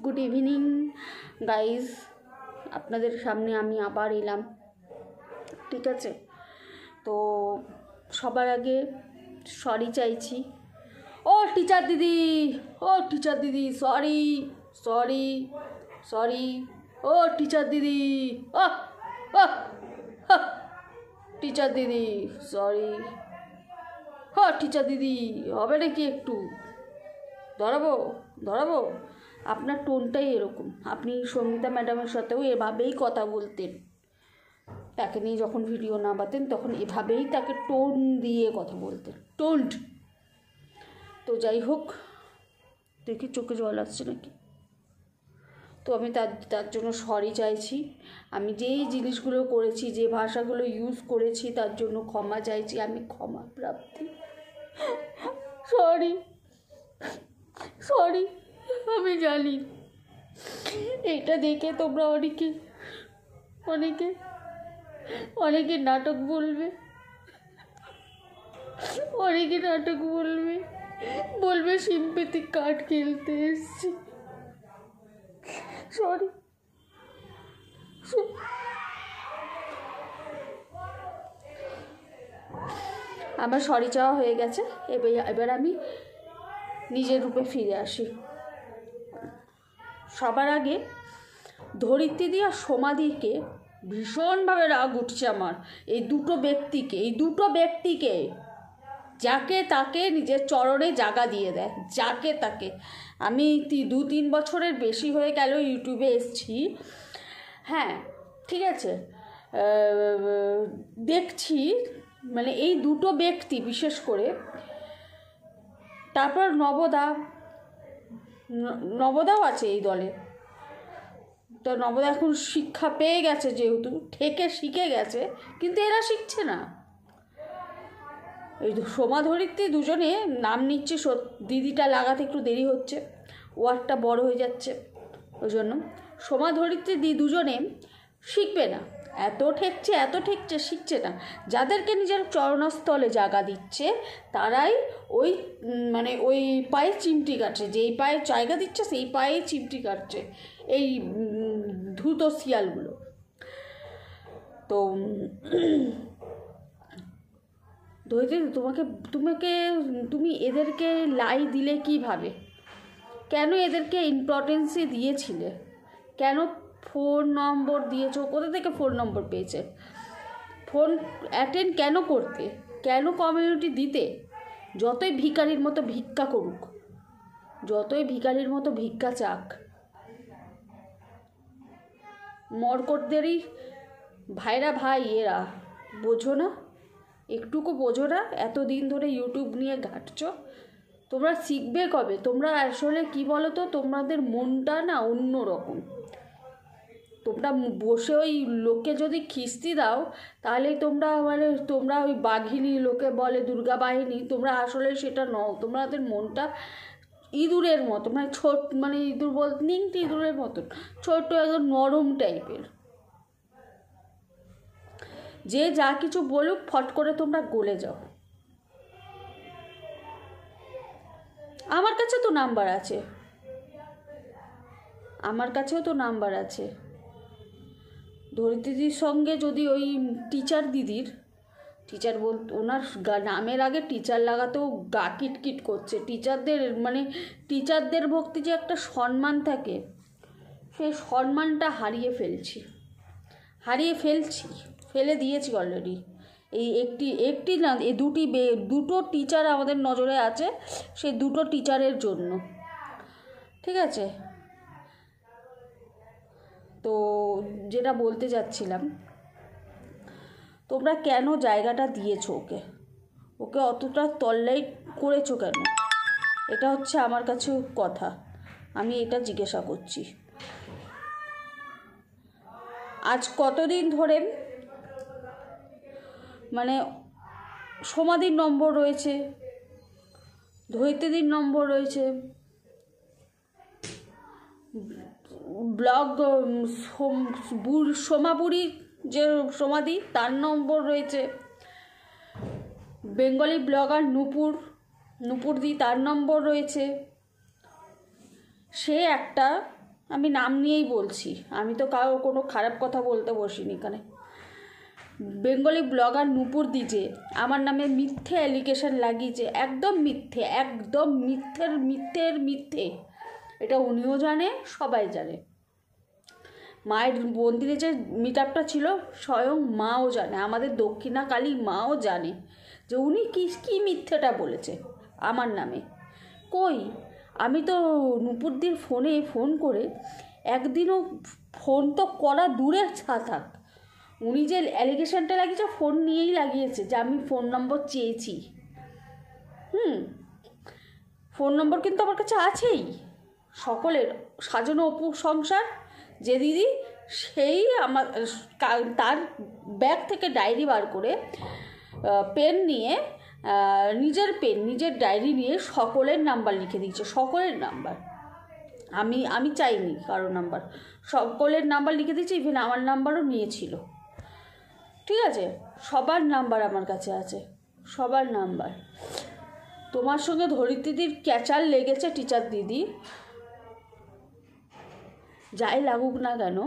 Good evening guys, আপনাদের সামনে আমি আবার এলাম। ঠিক আছে, তো সবার আগে সরি চাইছি। ও টিচার দিদি সরি সরি সরি। ও টিচার দিদি, ও টিচার দিদি সরি। টিচার দিদি হবে নাকি একটু ধরাবো? আপনার টোনটাই এরকম। আপনি সঙ্গীতা ম্যাডামের সাথেও এভাবেই কথা বলতেন। তাকে নিয়ে যখন ভিডিও নামাতেন তখন এভাবেই তাকে টোন দিয়ে কথা বলতেন, টোন্ড। তো যাই হোক, দেখি চোখে জল আসছে নাকি। তো আমি তার জন্য সরি চাইছি। আমি যেই জিনিসগুলো করেছি, যে ভাষাগুলো ইউজ করেছি, তার জন্য ক্ষমা চাইছি। আমি ক্ষমা প্রার্থী। সরি। আমি জানি এটা দেখে তোমরা অনেকে নাটক বলবে, বলবে সিম্প্যাথি কার্ড খেলতে এসছি। সরি। আমার সরি চাওয়া হয়ে গেছে। এবার আমি নিজের রূপে ফিরে আসি। সবার আগে ধরিত্রীদি আর সোমাদিকে ভীষণভাবে রাগ উঠছে আমার। এই দুটো ব্যক্তিকে যাকে তাকে নিজের চরণে জায়গা দিয়ে দেয়, যাকে তাকে। আমি 2-3 বছরের বেশি হয়ে গেল ইউটিউবে এসছি। হ্যাঁ, ঠিক আছে, দেখছি মানে এই দুটো ব্যক্তি বিশেষ করে। তারপর নবদাও আছে এই দলে। তো নবদা এখন শিক্ষা পেয়ে গেছে, যেহেতু ঠেকে শিখে গেছে, কিন্তু এরা শিখছে না। এই সোমা ধরিত্রী দুজনে নাম নিচ্ছে। দিদিটা লাগাতে একটু দেরি হচ্ছে, ওয়ার্ডটা বড় হয়ে যাচ্ছে, ওই জন্য সোমা ধরিত্রী দুজনে শিখবে না। এত ঠেকছে, শিখছে না। যাদেরকে নিজের চরণস্থলে জায়গা দিচ্ছে তারাই ওই পায়ে চিমটি কাটছে। যেই পায়ে জায়গা দিচ্ছে সেই পায়ে চিমটি কাটছে এই ধূত শিয়ালগুলো। তো তুমি এদেরকে লাই দিলে কিভাবে? কেন এদেরকে ইম্পর্টেন্সই দিয়েছিলে? কেন ফোন নম্বর দিয়েছো? কোথা থেকে ফোন নম্বর পেয়েছে? ফোন অ্যাটেন্ড কেন করতে? কেন কমিউনিটি দিতে? যতই ভিখারির মতো ভিক্ষা করুক, যতই ভিখারির মতো ভিক্ষা চাক, মরকটদেরই ভাই এরা। বোঝো না? একটুকু বোঝো না? এতদিন ধরে ইউটিউব নিয়ে ঘাঁটছো, তোমরা শিখবে কবে? তোমরা আসলে কি বলো তো, তোমাদের মনটা না অন্য রকম। তোমরা বসে ওই লোককে যদি খিস্তি দাও, তাহলেই তোমরা ওই বাঘিনী, লোকে বলে দুর্গা বাহিনী, তোমরা আসলে সেটা নও। তোমাদের মনটা ইঁদুরের মতো, ইঁদুর বলতে নিংটি ইঁদুরের মতন, ছোট্ট একদম নরম টাইপের। যে যা কিছু বলুক ফট করে তোমরা গলে যাও। আমার কাছেও তো নাম্বার আছে। ধরিত্রীদির সঙ্গে যদি ওই টিচার ওনার নামের আগে টিচার লাগাতেও গা কিটকিট করছে। টিচারদের ভক্তি যে একটা সম্মান থাকে, সেই সম্মানটা ফেলে দিয়েছি অলরেডি। এই একটি না, এই দুটো টিচার আমাদের নজরে আছে, সেই দুটো টিচারের জন্য। ঠিক আছে, তো যেটা বলতে যাচ্ছিলাম, তোমরা কেন জায়গাটা দিয়েছো ওকে অতটা তল্লাই করেছো কেন? এটা হচ্ছে আমার কাছে কথা, আমি এটা জিজ্ঞাসা করছি। আজ কতদিন ধরে সোমাদির নম্বর রয়েছে, ধরিত্রীদির নম্বর রয়েছে, ব্লগ সোমাপুরী যে সোমাদি, তার নম্বর রয়েছে, বেঙ্গলি ব্লগার নুপুরদি, তার নম্বর রয়েছে। সে একটা আমি নাম নিয়েই বলছি, আমি তো কারো কোনো খারাপ কথা বলতে বসিনি এখানে। বেঙ্গলি ব্লগার নূপুর দি যে আমার নামে মিথ্যে অ্যালিগেশন লাগিয়েছে, একদম মিথ্যে, একদম মিথ্যে। এটা উনিও জানে, সবাই জানে। মায়ের মন্দিরে যে মিট আপটা ছিল স্বয়ং মাও জানে, আমাদের দক্ষিণা কালী মাও জানে যে উনি কী মিথ্যেটা বলেছে আমার নামে। কই, আমি তো নূপুরদির ফোন করে একদিনও, ফোন তো করা দূরে থাক, উনি যে অ্যালিগেশনটা লাগিয়েছে ফোন নিয়েই লাগিয়েছে যে আমি ফোন নম্বর চেয়েছি। ফোন নম্বর কিন্তু আমার কাছে আছেই সকলের। সাজানো অপু সংসার যে দিদি, সেই আমার তার ব্যাগ থেকে ডায়েরি বার করে পেন নিয়ে, নিজের ডায়েরি নিয়ে সকলের নাম্বার লিখে দিয়েছে, সকলের নাম্বার। আমি চাইনি কারোর নাম্বার, সকলের নাম্বার লিখে দিয়েছে, ইভেন আমার নাম্বারও নিয়েছিল। ঠিক আছে, সবার নাম্বার আমার কাছে আছে, সবার নাম্বার। তোমার সঙ্গে ধরিত্রীদির ক্যাচাল লেগেছে টিচার দিদি, যাই লাগুক না কেন,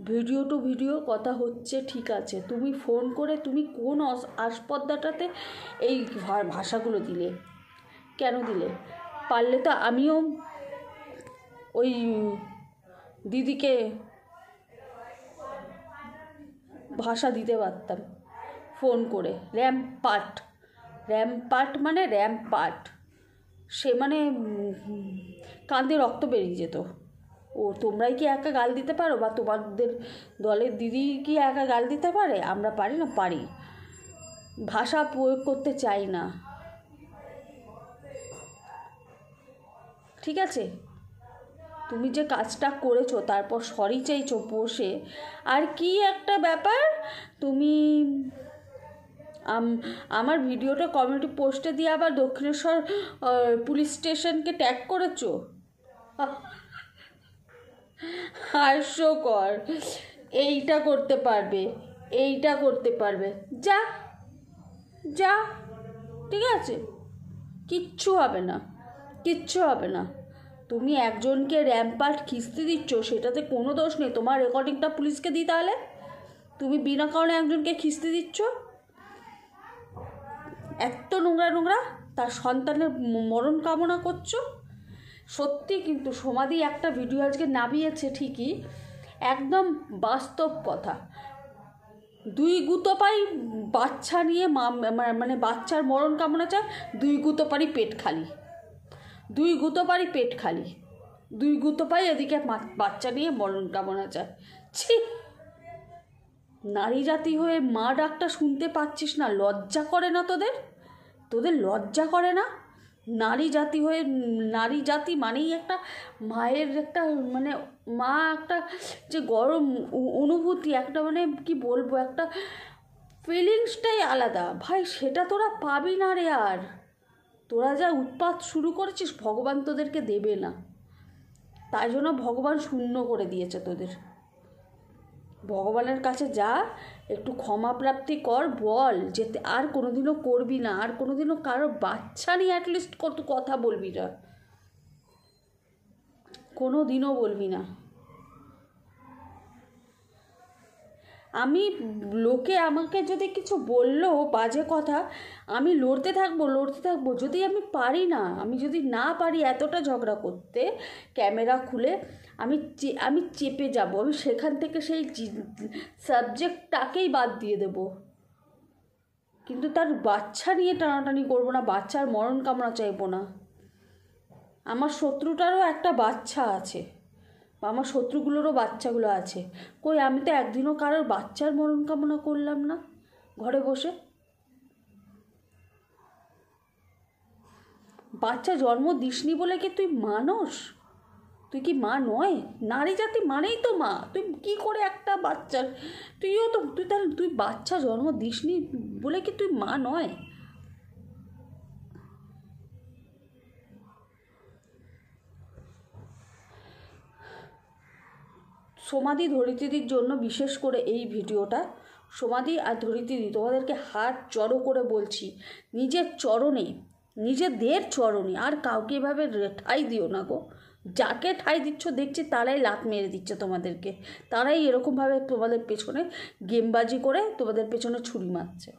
ভিডিও টু ভিডিও কথা হচ্ছে, ঠিক আছে। তুমি ফোন করে তুমি কোন আসপদ্দাটাতে এই ভাষাগুলো দিলে, কেন দিলে? পারলে তো আমিও ওই দিদিকে ভাষা দিতে পারতাম ফোন করে। র্যাম্পার্ট মানে র্যাম্পার্ট, সে মানে কাঁধে রক্ত বেরিয়ে যেত। ও তোমরাই কি একা গাল দিতে পারো, বা তোমাদের দলের দিদি কি একা গাল দিতে পারে? আমরা পারি না? পারি। ভাষা প্রয়োগ করতে চাই না, ঠিক আছে? তুমি যে কাজটা করেছো তারপর সরি চাইছো বসে, আর কি একটা ব্যাপার, তুমি আমার ভিডিওটা কমিউনিটি পোস্টে দিয়ে আবার দক্ষিণেশ্বর পুলিশ স্টেশনকে ট্যাগ করেছো। হাস্যকর। এইটা করতে পারবে, যা, ঠিক আছে, কিচ্ছু হবে না। তুমি একজনকে র্যাম্পার্ট খিস্তি দিচ্ছ, সেটাতে কোনো দোষ নেই। তোমার রেকর্ডিংটা পুলিশকে দিই তাহলে। তুমি বিনা কারণে একজনকে খিস্তি দিচ্ছ, এত নোংরা, তার সন্তানের মরণ কামনা করছো। সত্যি কিন্তু সমাধি একটা ভিডিও আজকে নামিয়েছে ঠিকই, একদম বাস্তব কথা। 2 গুঁতো পাই বাচ্চা নিয়ে, মানে বাচ্চার মরণ কামনা চায়, 2 গুঁতো পারি পেট খালি, 2 গুঁতো পাই এদিকে বাচ্চা নিয়ে মরণ কামনা চায়। ছি, নারী জাতি হয়ে মা ডাকটা শুনতে পাচ্ছিস না? লজ্জা করে না তোদের লজ্জা করে না? নারী জাতি মানেই একটা মায়ের একটা, মানে মা একটা যে গরম অনুভূতি, একটা মানে কি বলবো, একটা ফিলিংসটাই আলাদা ভাই, সেটা তোরা পাবি না রে। আর তোরা যা উৎপাত শুরু করেছিস, ভগবান তোদেরকে দেবে না, তাই জন্য ভগবান শূন্য করে দিয়েছে তোদের। ভগবানের কাছে যা, একটু ক্ষমা প্রাপ্তি কর, বল যে আর কোনোদিনও করবি না, আর কোনোদিনও কারো বাচ্চা নিয়ে অ্যাটলিস্ট কত কথা বলবি না, কোনো দিনও বলবি না। আমি লোকে আমাকে যদি কিছু বললো বাজে কথা, আমি লড়তে থাকবো। যদি আমি পারি না, আমি যদি না পারি এতটা ঝগড়া করতে, ক্যামেরা খুলে আমি চেপে যাব, আমি সেখান থেকে সেই সাবজেক্টটাকেই বাদ দিয়ে দেব, কিন্তু তার বাচ্চা নিয়ে টানাটানি করবো না, বাচ্চার মরণ কামনা চাইবো না। আমার শত্রুটারও একটা বাচ্চা আছে, আমার শত্রুগুলোরও বাচ্চাগুলো আছে। কই, আমি তো একদিনও কারোর বাচ্চার মরণ কামনা করলাম না ঘরে বসে। বাচ্চা জন্ম দিসনি বলে কি তুই মানুষ? তুই কি মা নয়? নারী জাতি মানেই তো মা। তুই কি করে একটা বাচ্চার, তুই বাচ্চা জন্ম দিসনি বলে কি তুই মা নয়? সমাধি ধরিত্রীদির জন্য বিশেষ করে এই ভিডিওটা। সমাধি আর ধরিত্রীদি, তোমাদেরকে হাত জড়ো করে বলছি, নিজের চরণে নিজেদের চরণে, আর কাউকে এভাবে ঠাঁই দিও না গো। যাকে ঠাঁই দিচ্ছ দেখছি তারাই লাত মেরে দিচ্ছে তোমাদেরকে, তারাই এরকমভাবে তোমাদের পেছনে গেমবাজি করে তোমাদের পেছনে ছুরি মারছে।